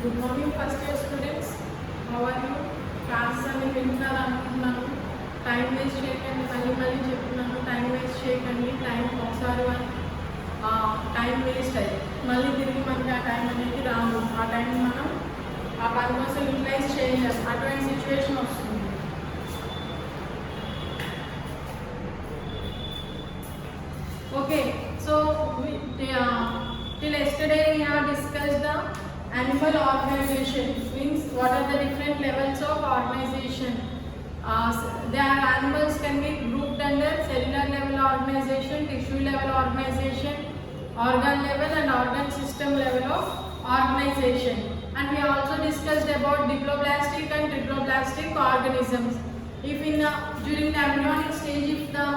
Good morning, first year students. How are you? Classes అన్ని వింటున్నారు అనుకుంటున్నాను. టైం వేస్ట్ చేయకండి, మళ్ళీ చెప్తున్నాను, టైం వేస్ట్ చేయకండి. టైం ఒకసారి టైం వేస్ట్ అయ్యి మళ్ళీ తిరిగి మనకి ఆ టైం అనేది రాదు. ఆ టైం మనం ఆ పని కోసం యూటిలైజ్ చేయలేం. అటువంటి సిచ్యువేషన్ వస్తుంది. Okay, so till yesterday we have discussed the animal organization. Means what are the different levels of organization. Their animals can be grouped under cellular level organization, tissue level organization, organ level and organ system level of organization. And we also discussed about diploblastic and triploblastic organisms. If during the embryonic stage, if the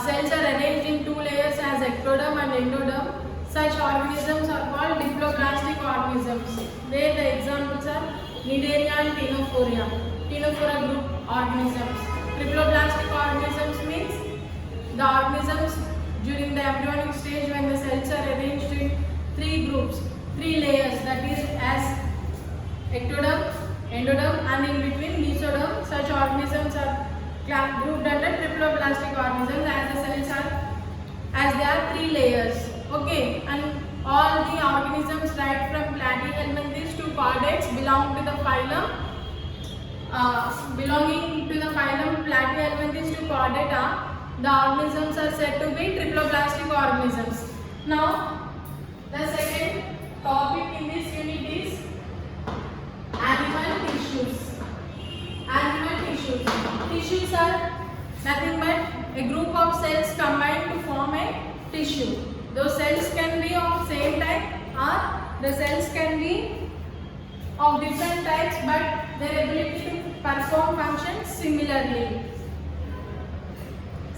cells are arranged in two layers as ectoderm and endoderm, such organisms are called diploblastic organisms. There the examples are Cnidaria and Ctenophora. Ctenophora group organisms. Triploblastic organisms means the organisms during the embryonic stage when the cells are arranged in three groups, three layers, that is as ectoderm, endoderm and in between mesoderm. Such organisms are grouped under triploblastic organisms as the cells are there are three layers. Okay, and all the organisms right from platyhelminthes to chordates belonging to the phylum platyhelminthes to chordata, the organisms are said to be triploblastic organisms. Now the second topic in this unit is animal tissues. Animal tissues. Tissues are nothing but a group of cells combined to form a tissue. Those cells can be of same type or the cells can be of different types, but their ability to perform functions similarly.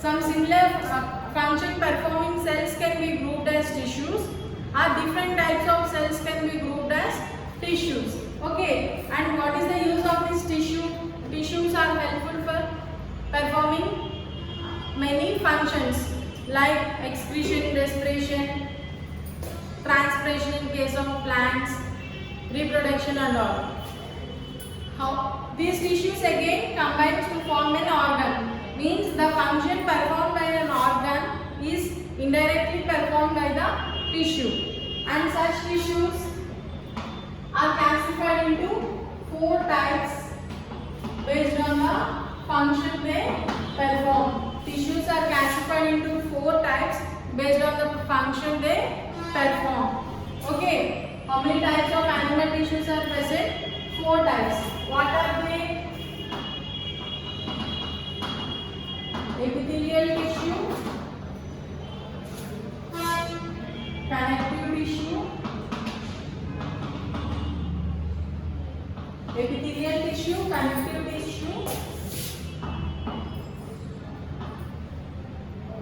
Some similar function performing cells can be grouped as tissues, or different types of cells can be grouped as tissues. Okay, and what is the use of this tissue? Tissues are helpful for performing many functions like excretion, respiration, transpiration in case of plants, reproduction and all. How these tissues again combine to form an organ. Means the function performed by an organ is indirectly performed by the tissue, and such tissues are classified into four types based on the function they perform. Tissues are classified into four types based on the function they perform. Okay, how many types of animal tissues are present? Four types. What are they? Epithelial tissue, connective tissue, epithelial tissue, connective tissue,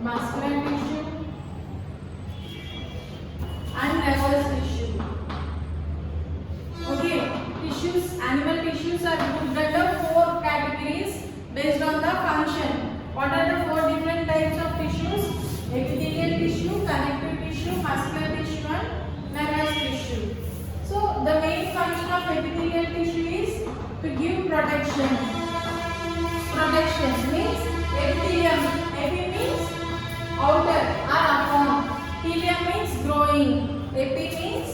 muscular tissue and nervous tissue. Okay, tissues, animal tissues are grouped under four categories based on the function. What are the four different types of tissues? Epithelial tissue, connective tissue, muscular tissue and nervous tissue. So the main function of epithelial tissue is to give protection. Protection means epithelium. Epi means outer or upon. Thelium means growing. Epi means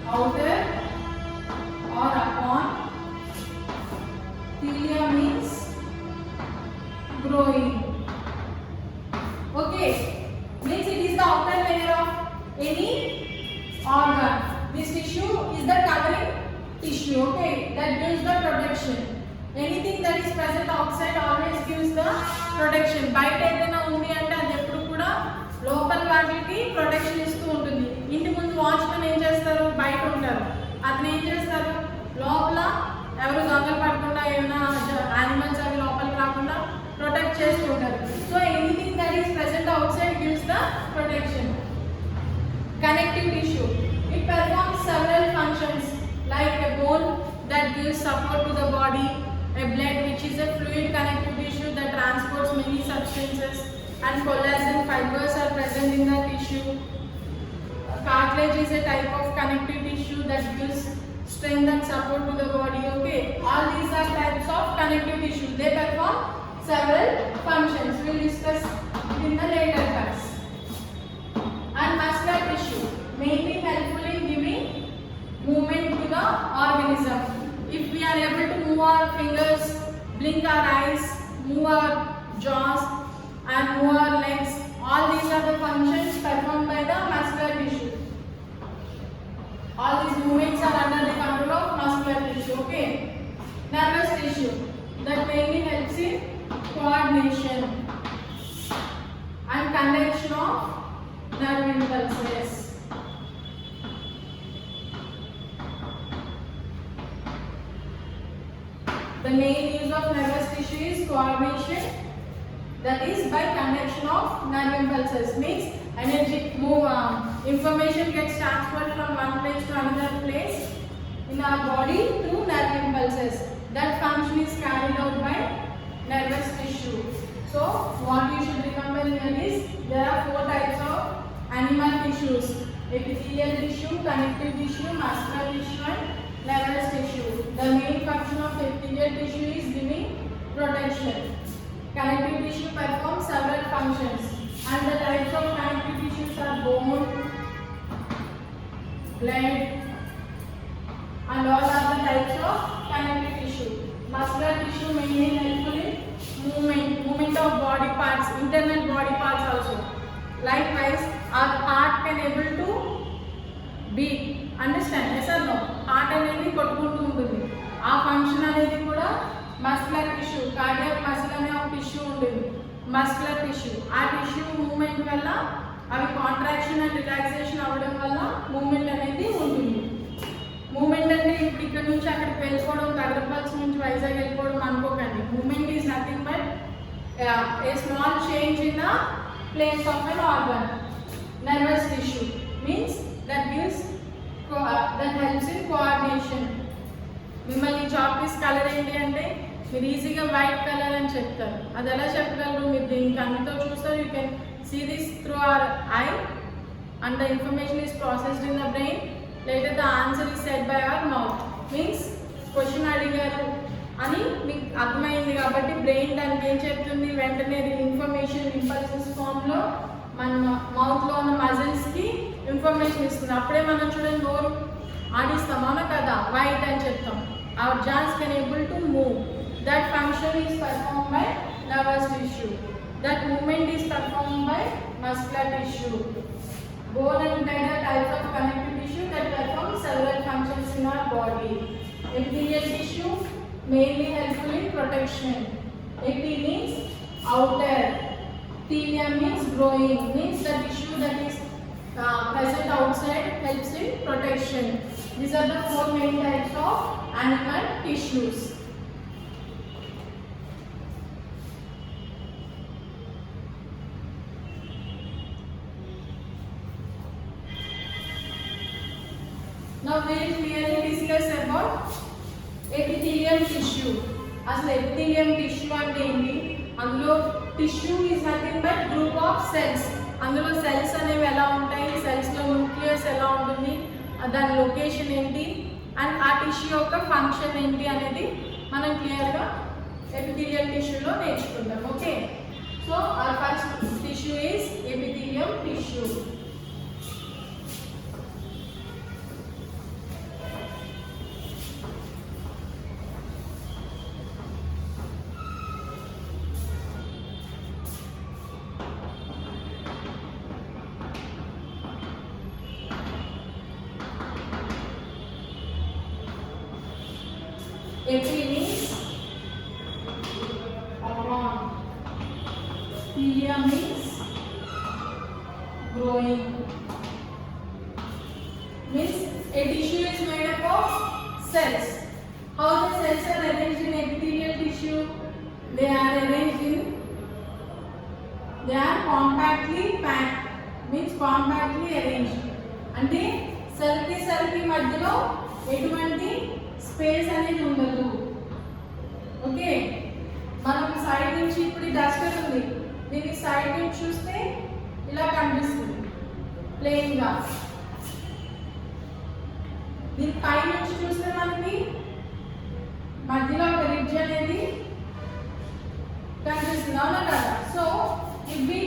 outer or upon. Thelium means growing. Okay, means it is the outer layer of any organ. This tissue is the covering tissue. Okay, that gives the protection. Anything that is present outside always gives the protection. బయట ఏదైనా ఉంది అంటే అది ఎప్పుడు కూడా లోపల వాటికి protection ఇస్తూ ఉంటుంది. ఇంటి ముందు వాచ్మెన్ ఏం చేస్తారు? బయట ఉంటారు. అతను ఏం చేస్తారు? లోపల ఎవరు దొంగలు పడకుండా ఏమైనా యానిమల్స్ అవి లోపలికి రాకుండా ప్రొటెక్ట్ చేసుకుంటారు. So anything that is present out side gives the protection. Connective tissue. It performs several functions like a bone that gives support to the body, a blood which is a fluid connective tissue that transports many substances, and collagen fibers are present in the tissue. cartilage is a type of connective tissue that gives strength and support to the body. Okay, all these are types of connective tissue. They perform several functions. We will discuss in the later class. And muscular tissue mainly helpful in giving movement to the organism. If we are able to move our fingers, blink our eyes, move our jaws and move our legs, all these are the functions performed by the muscular tissue. All these movements are under the control of muscular tissue. Okay, nervous tissue that mainly helps in coordination and conduction of nerve impulses. The main use of nervous tissue is coordination, that is by conduction of nerve impulses, means energy information gets transferred from one place to another place in our body through nerve impulses. That function is carried out by nervous tissue. So what you should remember here is there are 4 types of animal tissues: epithelial tissue, connective tissue, muscular tissue and nervous tissue. The main function of epithelial tissue is giving protection. Connective tissue performs several functions, and the types of connective tissues are bone, blood, and all are the types of connective tissue. Muscular tissue mainly helpful in movement of body parts, internal body parts also. Likewise, our heart can able to beat. Understand? Yes or no? Heart అనేది కొట్టుకుంటూ ఉంటుంది. ఆ function అనేది కూడా muscular tissue, cardiac muscle అనే ఒక tissue ఉంటుంది, muscular tissue. ఆ టిష్యూ మూవ్మెంట్ వల్ల అవి కాంట్రాక్షన్ అండ్ రిలాక్సేషన్ అవ్వడం వల్ల మూవ్మెంట్ అనేది ఉంటుంది. మూవ్మెంట్ అంటే ఇప్పుడు ఇక్కడ నుంచి అక్కడికి వెళ్ళిపోవడం, తగరపల్స్ నుంచి వైజాగ్ వెళ్ళిపోవడం అనుకోకండి. Movement is nothing but a small change in the place of an organ. Nervous tissue means that helps in coordination. మిమ్మల్ని చాక్పీస్ కలర్ ఏంటి అంటే మీరు ఈజీగా వైట్ కలర్ అని చెప్తారు. అది ఎలా చెప్పగలరు? మీరు దీన్ని కన్నుతో చూస్తారు. You can see this through our eye and the information is processed in the brain. Later the answer is said by our mouth. Means question అడిగారు అని మీకు అర్థమైంది కాబట్టి బ్రెయిన్ దానికి ఏం చెప్తుంది, వెంటనే ఇన్ఫర్మేషన్ ఇంపల్సెస్ ఫామ్లో మన మౌత్లో ఉన్న మజిల్స్కి ఇన్ఫర్మేషన్ ఇస్తుంది. అప్పుడే మనం చూడండి నోరు ఆడిస్తాం, అవునా కదా, వైట్ అని చెప్తాం. Our jaws can able to move. That function is perform by nervous tissue. That movement is perform by muscular tissue. Bone and blood are types of connective tissue that perform several functions in our body. Epithelial tissue mainly helpful in protection. Epi means outer, thelium means growing, means the tissue that is present outside helps in protection. These are the 4 main types of animal tissues. Now we will clearly discuss about epithelial tissue. అసలు epithelium tissue అంటే ఏంటి? అందులో tissue is nothing but group of cells. అందులో cells అనేవి ఎలా ఉంటాయి, సెల్స్లో nucleus ఎలా ఉంటుంది, దాని లొకేషన్ ఏంటి, అండ్ ఆ టిష్యూ యొక్క ఫంక్షన్ ఏంటి అనేది మనం క్లియర్గా ఎపిథీలియల్ టిష్యూలో నేర్చుకుందాం. Okay, so our first tissue is epithelium tissue. Epi means around, thelium means growing. Means a tissue is made up of cells. How the cells are arranged in epithelial tissue? They are arranged in, they are compactly packed, means compactly arranged. అంటే cell కి మధ్యలో ఎటువంటి space అనేది ఉండదు. Okay, మనం side నుంచి ఇప్పుడు Duster ఉంది, దీనికి సైడ్ నుంచి చూస్తే ఇలా కనిపిస్తుంది ప్లెయిన్గా. పై నుంచి చూస్తే మనకి మధ్యలో ఒక రిడ్జ్ అనేది కనిపిస్తుంది, అవునా కదా? So if we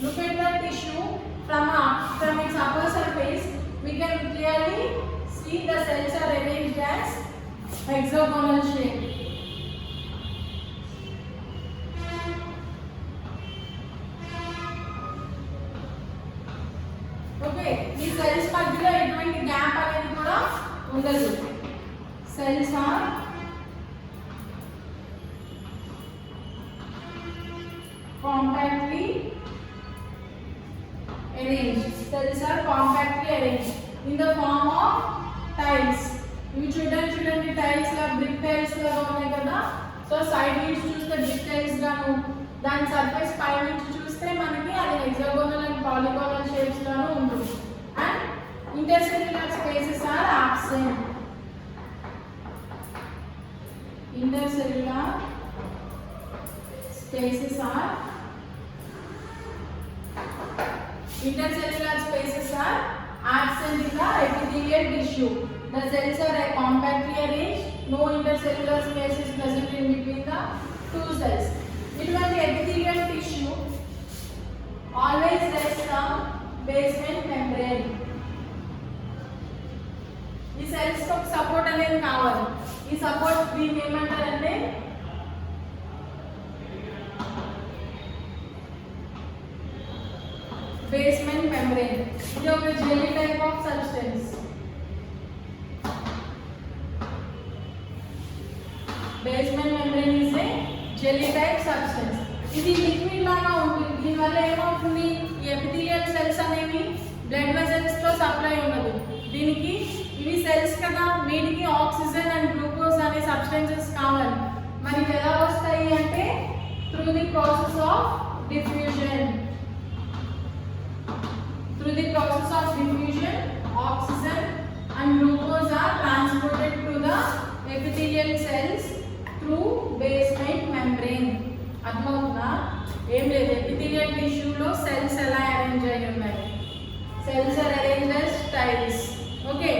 look at the tissue from its upper surface, we can clearly see the cells are arranged as hexagonal shape. Okay, ఈ సెల్స్ మధ్యలో ఎటువంటి గ్యాప్ అనేది కూడా ఉండదు. Cells are compactly arranged. Cells are compactly arranged in the form of tiles. ఇవి చూడండి tiles లా brick tiles లాగా ఉన్నాయి కదా. సో సైడ్ నుంచి చూస్తే బ్రిక్ టైల్స్ గాను, దాని సర్ఫేస్ పై నుంచి చూస్తే మనకి అది హెక్సాగోనల్ అండ్ పాలిగోనల్ షేప్స్ గాను ఉంటుంది. And intercellular spaces are absent. Intercellular spaces are absent in the epithelial tissue. The cells are compactly arranged. No intercellular space is present in between the two cells. ఇటువంటి epithelial tissue always rests on basement membrane. ఈ cells కి support అనేది కావాలి. ఈ support దీన్ని ఏమంటారంటే basement membrane. ఇది ఒక jelly type of substance. Basement membrane is a jelly type substance. ఇది లిక్విడ్ లాగా ఉంటుంది. దీనివల్ల ఏమవుతుంది, ఈ ఎపిథీలియల్ సెల్స్ అనేవి బ్లడ్ వెసల్స్ తో సప్లై ఉండదు. దీనికి ఇవి సెల్స్ కదా, వీటికి ఆక్సిజన్ అండ్ గ్లూకోజ్ అనే సబ్స్టెన్సెస్ కావాలి. మరి ఎలా వస్తాయి అంటే through the process of diffusion. Through the process of diffusion, oxygen and glucose are transported to the epithelial cells through basement membrane. అర్థమవుతుందా? ఏం లేదు, ఎపిథీలియల్ టిష్యూలో సెల్స్ ఎలా అరేంజ్ అయి ఉన్నాయి. Cells are arranged as tiles. Okay,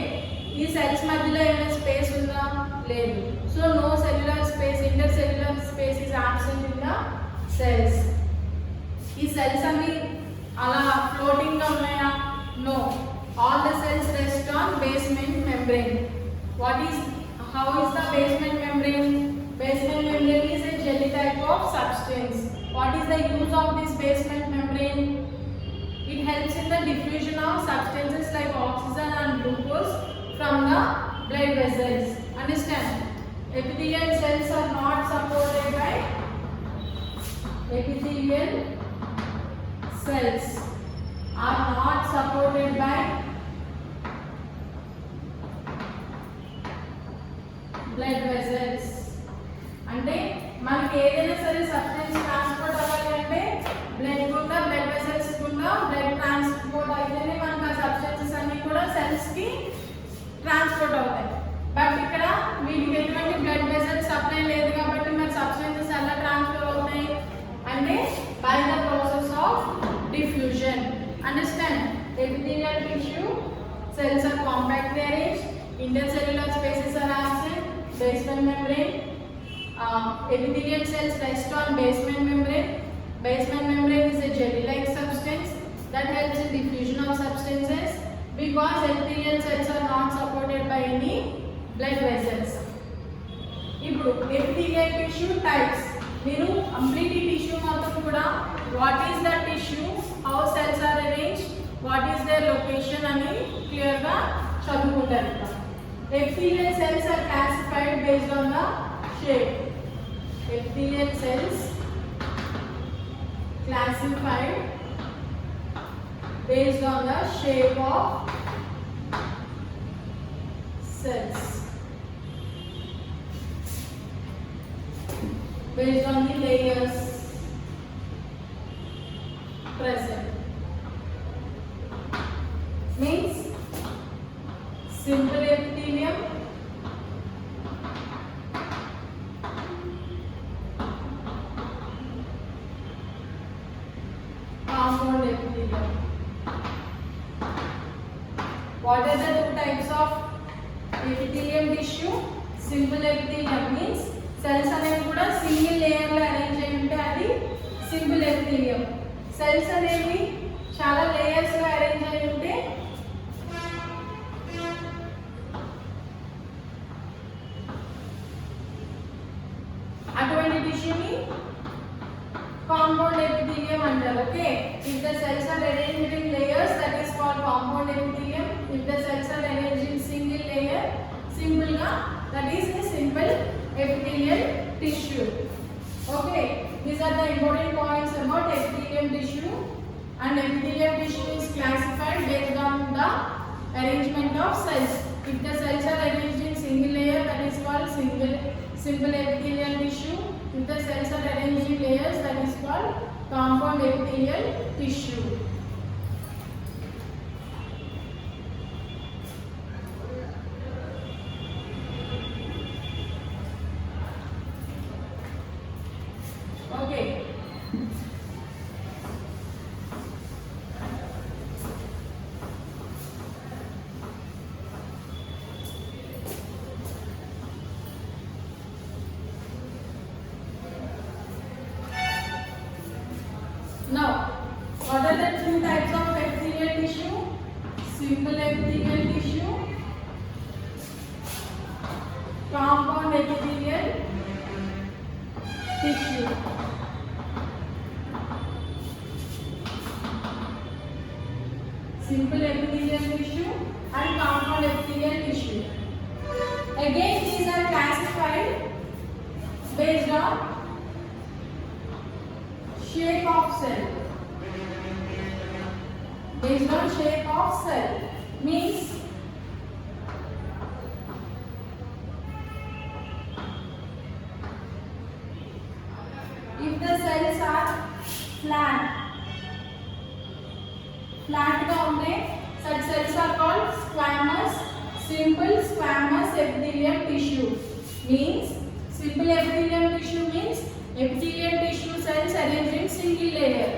ఈ cells మధ్యలో ఏమైనా స్పేస్ ఉందా? లేదు. So no cellular space, intercellular space is absent in the cells. ఈ సెల్స్ అన్ని అలా ఫ్లోటింగ్ గా ఉన్నాయా? No. All the cells rest on basement membrane. How is the basement membrane? Basement membrane is a jelly type of substance. What is the use of this basement membrane? It helps in the diffusion of substances like oxygen and glucose from the blood vessels. Understand? Epithelial cells are not supported by epithelial cells are not supported by blood vessels. అంటే మనకి ఏదైనా సరే substance transport అవ్వాలి అంటే blood గుండా, blood vessels గుండా blood transport అయితేనే మనకు ఆ సబ్స్టెన్సెస్ అన్ని కూడా సెల్స్ కి ట్రాన్స్పోర్ట్ అవుతాయి. బట్ ఇక్కడ వీటికి ఎటువంటి బ్లడ్ వెసల్స్ సప్లై లేదు కాబట్టి మరి సబ్స్టెన్సెస్ ఎలా ట్రాన్స్ఫర్ అవుతాయి అంటే by the process of diffusion. Understand? Epithelial tissue cells are compactly arranged. Intercellular spaces are absent. Basement membrane. Epithelial cells rest on basement membrane. Basement membrane is a jelly-like substance that helps in diffusion of substances because epithelial cells are not supported by any blood vessels. ఇప్పుడు epithelial tissue types. మీరు complete tissue మొత్తం కూడా what is the tissue, how cells are arranged, what is their location అని క్లియర్గా చదువుకుంటారు. Epithelial cells are classified based on the shape. Epithelial cells classified based on the shape of cells. Based on the layers present. Means simple epithelium, compound epithelium. What are the two types of epithelium tissue, simple epithelium means cells అనేవి కూడా single layer లో arrange అయి ఉంటే అది simple epithelium. Cells అనేవి చాలా layers లో arrange అయి ఉంటే అటువంటి టిష్యూని compound epithelium అంటారు. Okay, if the cells are arranged in layers, that is called compound epithelium. If the cells are arranged in single layer, simple గా, that is a simple epithelial tissue. Okay, these are the important points about epithelium tissue. And epithelium tissue is classified based on the arrangement of cells. If the cells are arranged in single layer, that is called simple epithelial tissue. If the cells are arranged in layers, that is called compound epithelial tissue. Okay. Now, what are the two types of epithelial tissue? Simple epithelial tissue, compound epithelial tissue. Simple epithelial tissue and compound epithelial tissue. Again, these are classified based on shape of cell. Based on shape of cell means if the cells are flat గా ఉంటే such cells are called squamous, simple squamous epithelial tissue. Means simple epithelial tissue means epithelial tissue cells arranged in single layer.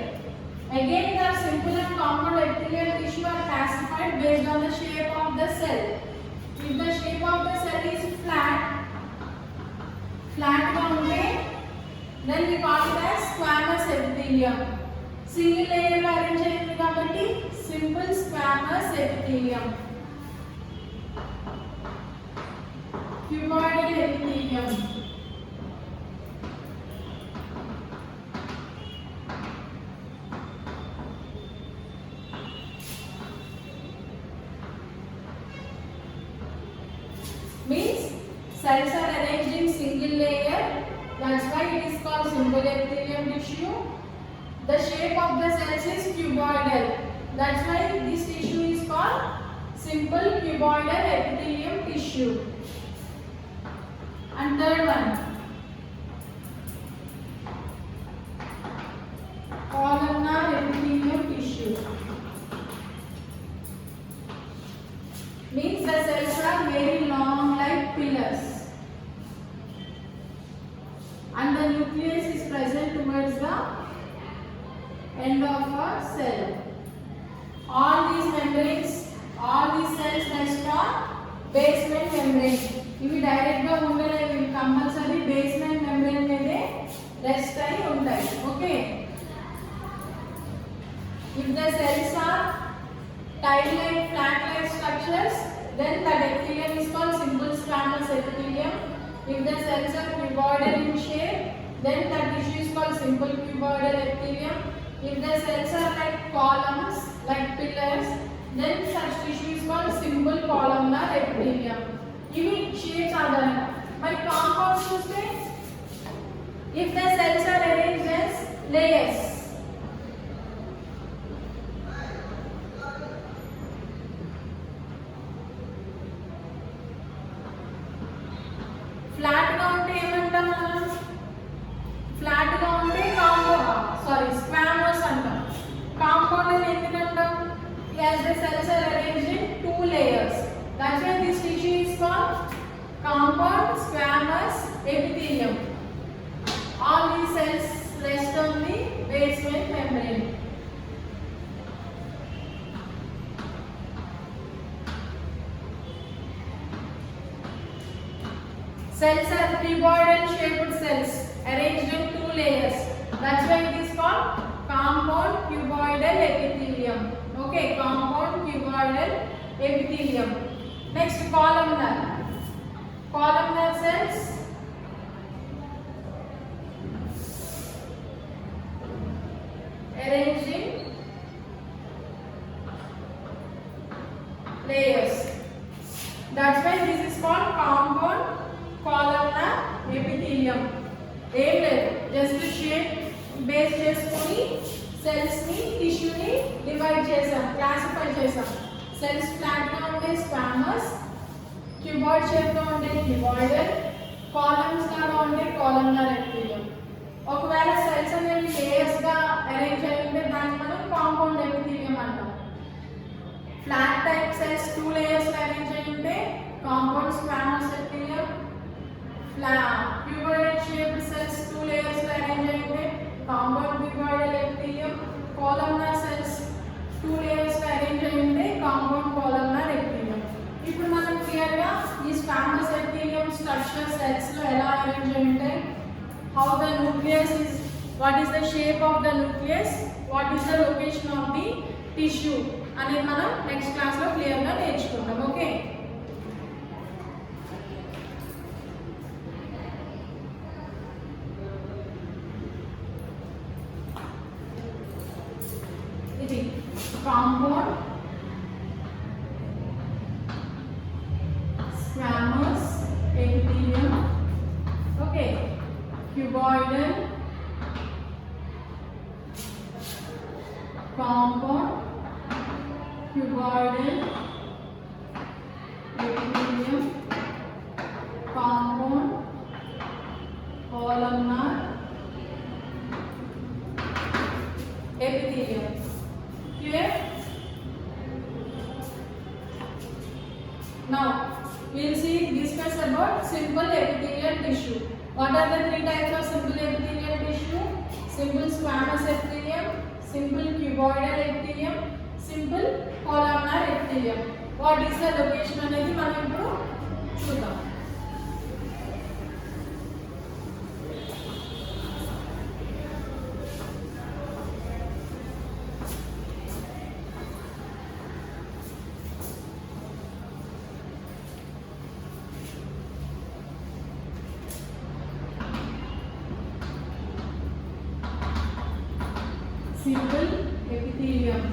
Again, the simple and compound epithelial tissue are classified based on the shape of the cell. If the shape of the cell is flat గా ఉంటే then we call it as squamous epithelium. Single layer లో arrange అయ్యింది కాబట్టి simple squamous epithelium. Cuboidal epithelium. Means cells are arranged in single layer, that's why it is called simple epithelium tissue. The shape of the cells is cuboidal, that's why this tissue is called simple cuboidal epithelium tissue. And third one, columnar epithelium tissue. Means the cells are very long like pillars and the nucleus is present towards the end of a cell. All these cells rest on basement membrane. ఇవి direct గా ఉండలేవు, ఇవి compulsory basement membrane మీదే rest అయి ఉంటాయి. Okay, if the cells are tied like flat like structures, then that epithelium is called simple squamous epithelium. If the cells are cuboidal in shape, then that tissue is called simple cuboidal epithelium. If the cells are like columns like pillars, then such tissue is called simple columnar epithelium. ఇవి shapes ఆధారంగా. మరి compounds చూస్తే if the cells are arranged as layers, flat గా ఉంటే ఏమంటాం మనం? Flat గా ఉంటే స్క్వామస్ అంటాం. కాంపౌండ్ అని ఎందుకంటాం? as the cells are arranged in two layers, that's why this tissue is called compound squamous epithelium. All these cells rest on the basement membrane. Cells are cuboidal shaped cells arranged in two layers. That's why it is called compound cuboidal epithelium. Okay, compound cuboidal epithelium. Next, columnar. Columnar cells arranged in layers. That's why this is called compound columnar epithelium. ఏం లేదు, just shape base చేసుకొని cells ని tissue ని divide చేసాం, classify చేసాం. Cells flat గా ఉంటే squamous, cuboid shape గా ఉంటే క్యూబాయిడల్, కాలమ్స్ లాగా ఉంటే కాలమ్నార్ ఎపిథీలియం. ఒకవేళ సెల్స్ అనేవి లేయర్స్ గా అరేంజ్ అయి ఉంటే దాన్ని మనం కాంపౌండ్ ఎపిథీలియం అంటాం. Flat type cells two layers లో అరేంజ్ అయి ఉంటే compound squamous epithelium. cuboidal shaped cells two layers లో arrange అయి ఉంటే compound cuboidal epithelium. columnar cells two layers లో arrange అయి ఉంటే compound columnar epithelium. ఇప్పుడు మనం క్లియర్ గా ఈ squamous epithelium structure cells లో ఎలా arrange అయి ఉంటాయి, how the nucleus is, what is the shape of the nucleus, what is the location of the tissue అనేది మనం నెక్స్ట్ క్లాస్ లో క్లియర్ గా నేర్చుకుందాం. Okay, compound squamous epithelium. Okay, cuboidal, compound cuboidal epithelium, compound columnar epithelium. Clear? Now we will discuss about simple epithelial tissue. What are the three types of simple epithelial tissue? Simple squamous epithelium, simple cuboidal epithelium, simple columnar epithelium. What is the location అనేది మనం ఇప్పుడు చూద్దాం. Simple epithelium,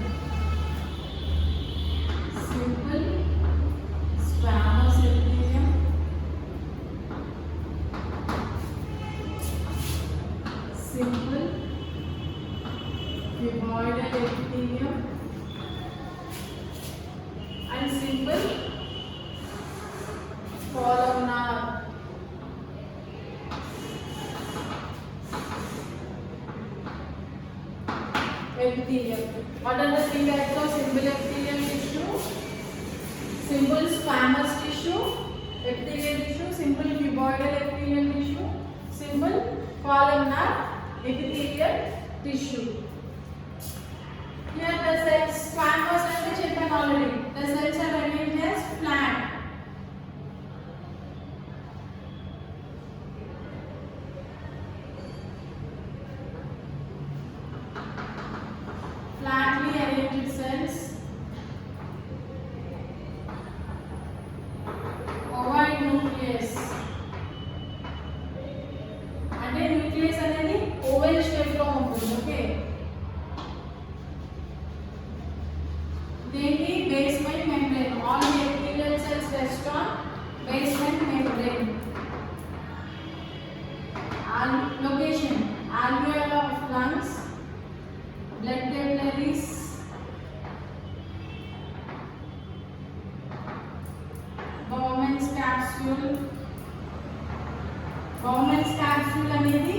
simple squamous epithelium, simple cuboidal epithelium, and simple columnar epithelium. What are the three types of simple epithelial tissue? Simple squamous tissue, epithelial tissue, simple cuboidal epithelial tissue, simple columnar epithelial tissue. Here the cells squamous and చెప్పాను already. The cells are arranged as flat. Flatly arranged cells, ovoid nucleus. అంటే nucleus అనేది oval shape లో ఉంటుంది. Okay, దీనికి basement membrane. All epithelial cells rest on basement membrane. Location: alveoli of lungs, blood capillaries, Bowman's capsule. Bowman's capsule అనేది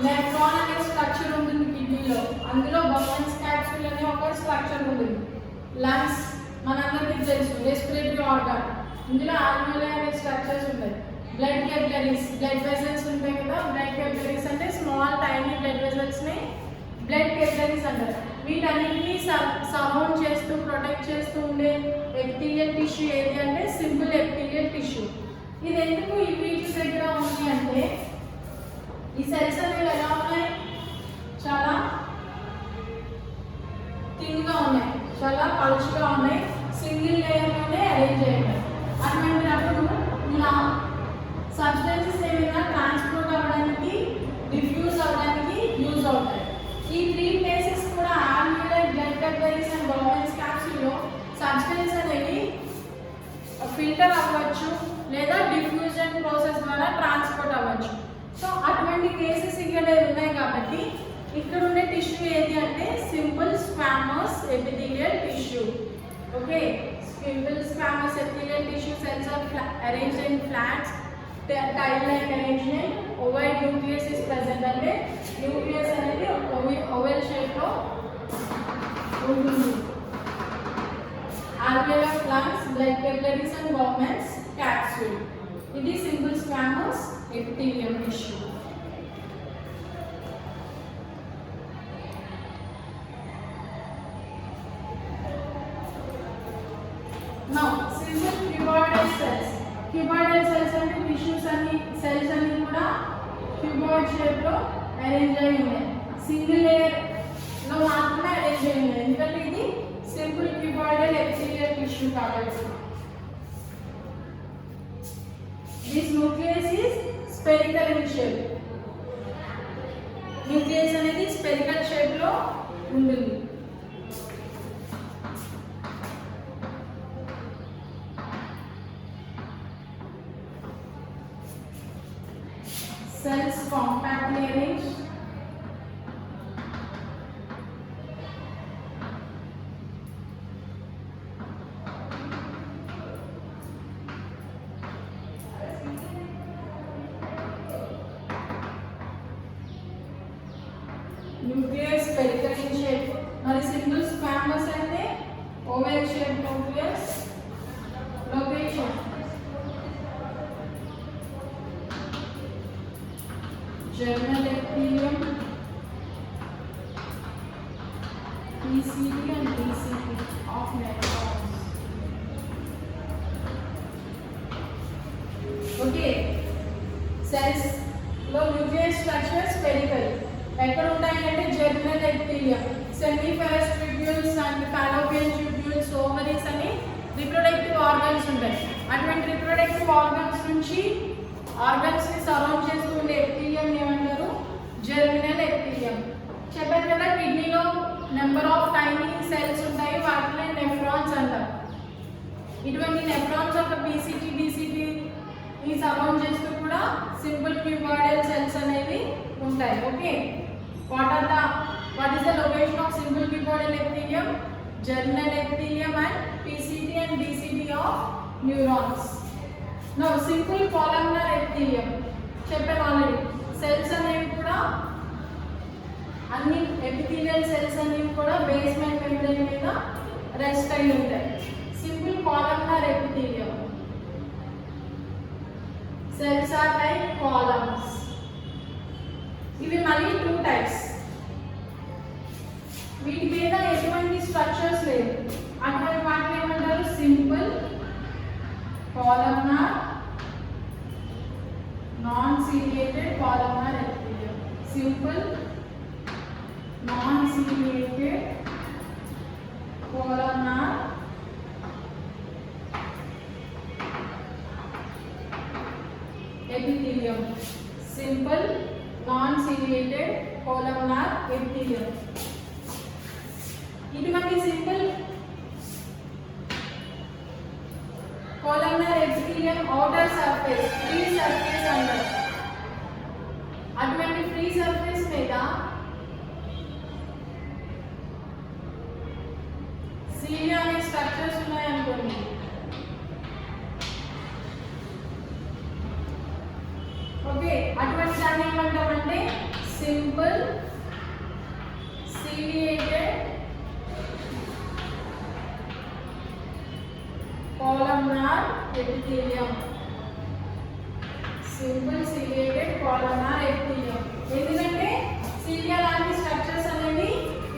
nephron అనే structure ఉంటుంది కిడ్నీలో. అందులో బౌమన్స్ క్యాప్సూల్ అనే ఒక స్ట్రక్చర్ ఉంటుంది. లంగ్స్ మనందరికీ తెలుసు, రెస్పిరేటరీ ఆర్గాన్. ఇందులో ఆల్వియోలై అనే స్ట్రక్చర్స్ ఉంటాయి. బ్లడ్ క్యాపిలరీస్, బ్లడ్ వెసల్స్ ఉంటాయి కదా. బ్లడ్ క్యాపిలరీస్ అంటే స్మాల్ టైనీ బ్లడ్ వెసల్స్ ని బ్లడ్ క్యాపిలరీస్ అంటారు. వీటన్నిటిని సరౌండ్ చేస్తూ ప్రొటెక్ట్ చేస్తూ ఉండే ఎపిథీలియల్ టిష్యూ ఏది అంటే సింపుల్ ఎపిథీలియల్ టిష్యూ. ఇది ఎందుకు ఈ వీటి దగ్గర ఉంది అంటే ఈ సెల్స్ అనేవి ఎలా ఉన్నాయి, చాలా థిన్గా ఉన్నాయి, చాలా పలుచగా ఉన్నాయి, సింగిల్ లేయర్లోనే అరేంజ్ అయ్యాయి. అటువంటిప్పుడు ఇలా సబ్స్టెన్సెస్ ఏమైనా ట్రాన్స్పోర్ట్ అవ్వడానికి, డిఫ్యూజ్ అవ్వడానికి యూజ్ అవుతాయి. ఈ 3 ప్లేసెస్ కూడా ఆల్వియోలర్, బ్లడ్ క్యాపిలరీస్ అండ్ గవర్నమెంట్స్ క్యాప్స్యూల్లో సబ్స్టెన్స్ అనేవి ఫిల్టర్ అవ్వచ్చు లేదా డిఫ్యూజన్ ప్రాసెస్ ద్వారా ట్రాన్స్పోర్ట్ అవ్వచ్చు. సో అటువంటి కేసెస్ ఇక్కడ ఉన్నాయి కాబట్టి ఇక్కడ ఉండే టిష్యూ ఏది అంటే simple squamous epithelial tissue. Okay, simple squamous epithelial tissue cells are arranged in flat tile-like arrangement. Ovoid nucleus is present అంటే న్యూక్లియస్ అనేది ఓవెల్ షేప్ లో ఉంటుంది. Alveolar glands, blood capillaries and Bowman's capsule. It is simple squamous epithelium tissue. Now, simple cuboidal cells. Cuboidal cells అంటే tissues అన్ని cells అన్ని కూడా cuboid shape లో arrange అయి ఉన్నాయి. సింగిల్ లేయర్ లో మాత్రమే arrange అయి ఉన్నాయి. ఎందుకంటే ఇది సింపుల్ cuboidal epithelial tissue కాబట్టి. This nucleus is spherical in shape. Nucleus అనేది spherical shape లో ఉంటుంది. Cells compactly arranged. Nucleus spherical in shape. మరి సింపుల్ స్క్వామస్ అయితే oval shape nucleus. Location germinal epithelium, PCT and DCT of nephrons. Okay, cells లో nucleus structure spherical. ఎక్కడ ఉంటాయి అంటే germinal epithelium, seminiferous tubules and fallopian tubules, ovaries అని reproductive organs ఉంటాయి. అటువంటి reproductive organs నుంచి ఆర్గన్స్ ని సరౌండ్ చేస్తూ ఉండే ఎపిథీలియం ఏమంటారు, జెర్మినల్ ఎపిథీలియం. చెప్పారు కదా కిడ్నీలో నెంబర్ ఆఫ్ టైనీ సెల్స్ ఉంటాయి, వాటిని నెఫ్రాన్స్ అంటారు. ఇటువంటి నెఫ్రాన్స్ ఒక పీసీటీ డిసిటీ ని సరౌండ్ చేస్తూ కూడా సింపుల్ క్యూబాయిడల్ సెల్స్ అనేవి ఉంటాయి. Okay, what is the location of simple cuboidal epithelium, germinal epithelium and PCT and DCT of neurons. No simple columnar epithelium చెప్పాను ఆల్రెడీ. సెల్స్ అనేవి కూడా అన్ని ఎపిథీలియల్ సెల్స్ అనేవి కూడా బేస్మెంట్ మెంబ్రేన్ మీద రెస్ట్ అయి ఉంటాయి. Simple columnar epithelium cells are like columns. ఇవి మళ్ళీ 2 టైప్స్. వీటి మీద ఎటువంటి స్ట్రక్చర్స్ లేవు, అటువంటి వాటిని ఏమంటారు simple columnar, non-ciliated columnar epithelium. Simple non-ciliated columnar epithelium. Simple non-ciliated columnar epithelium. ఇటువంటి simple columnar epithelium outer surface, free surface under. అటువంటి ఫ్రీ సర్ఫేస్ మీద సిలియా అనే స్ట్రక్చర్స్ ఉన్నాయి అనుకోండి. ఓకే, అటువంటి దాన్ని ఏమంటామంటే simple ciliated columnar epithelium. Simple ciliated columnar epithelium. ఎందుకంటే సిలియా లాంటి స్ట్రక్చర్స్ అనేవి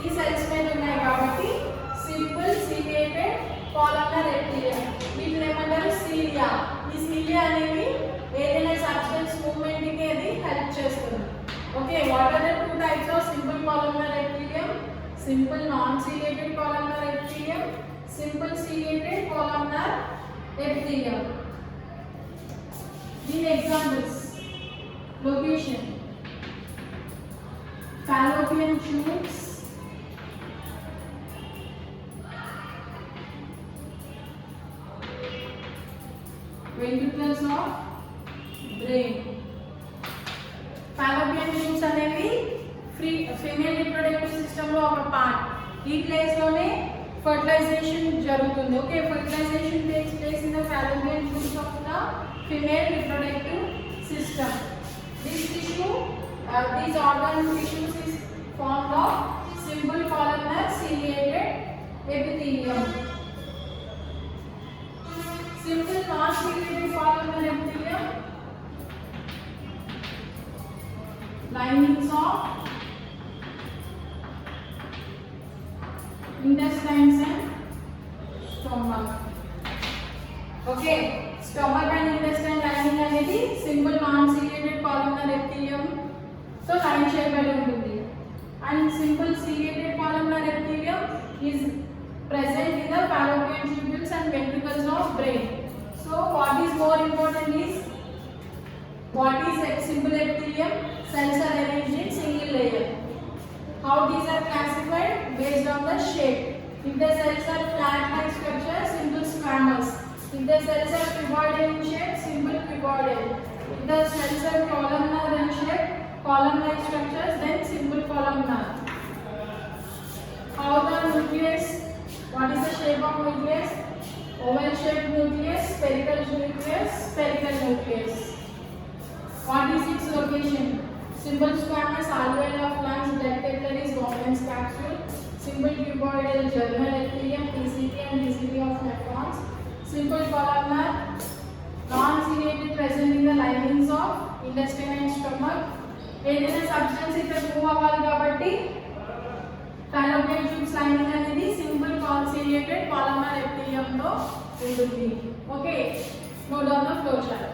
ఈ సెల్స్ మీద ఉన్నాయి కాబట్టి సింపుల్ ciliated columnar epithelium. వీటిని ఏమంటారు సిలియా. ఈ సిలియా అనేవి non-ciliated columnar epithelium, simple ciliated columnar epithelium. Give examples. Location: fallopian tubes, ventricles of brain. Fallopian tubes అనేవి ఫీమేల్ రిప్రొడక్టివ్ సిస్టమ్ లో ఒక పార్ట్. ఈ ప్లేస్ లోనే ఫర్టిలైజేషన్ జరుగుతుంది. Okay, fertilization takes place in the fallopian tubes of the female reproductive system. This tissue, these organ tissues is formed of simple columnar ciliated epithelium. Simple non-ciliated columnar epithelium, linings of intestines and stomach. Okay, stomach and intestine lining అనేది simple non-ciliated columnar epithelium తో line చేయబడి ఉంటుంది. And simple ciliated columnar epithelium is present in the fallopian tubules and ventricles of brain. So what is more important is what is a simple epithelium? Cells are arranged in single layer. How these are classified? Based on the shape. If the cells are flat-like structure, simple squamous. If the cells are cuboidal in shape, simple cuboidal. If the cells are columnar in shape, column-like structures, then simple columnar. How the nucleus? What is the shape of nucleus? Oval-shaped nucleus, spherical nucleus, spherical nucleus. What is its location? Simple squamous, alveoli of lungs, blood capillaries, Bowman's capsule. Simple cuboidal, germinal epithelium, PCT and DCT of nephrons. Simple columnar, non-ciliated, present in the linings of intestine and stomach. ఏదైనా substance ఇక్కడ move అవ్వాలి కాబట్టి fallopian tubes lining అనేది simple ciliated columnar epithelium తో ఉంటుంది. Okay, note down the flow chart.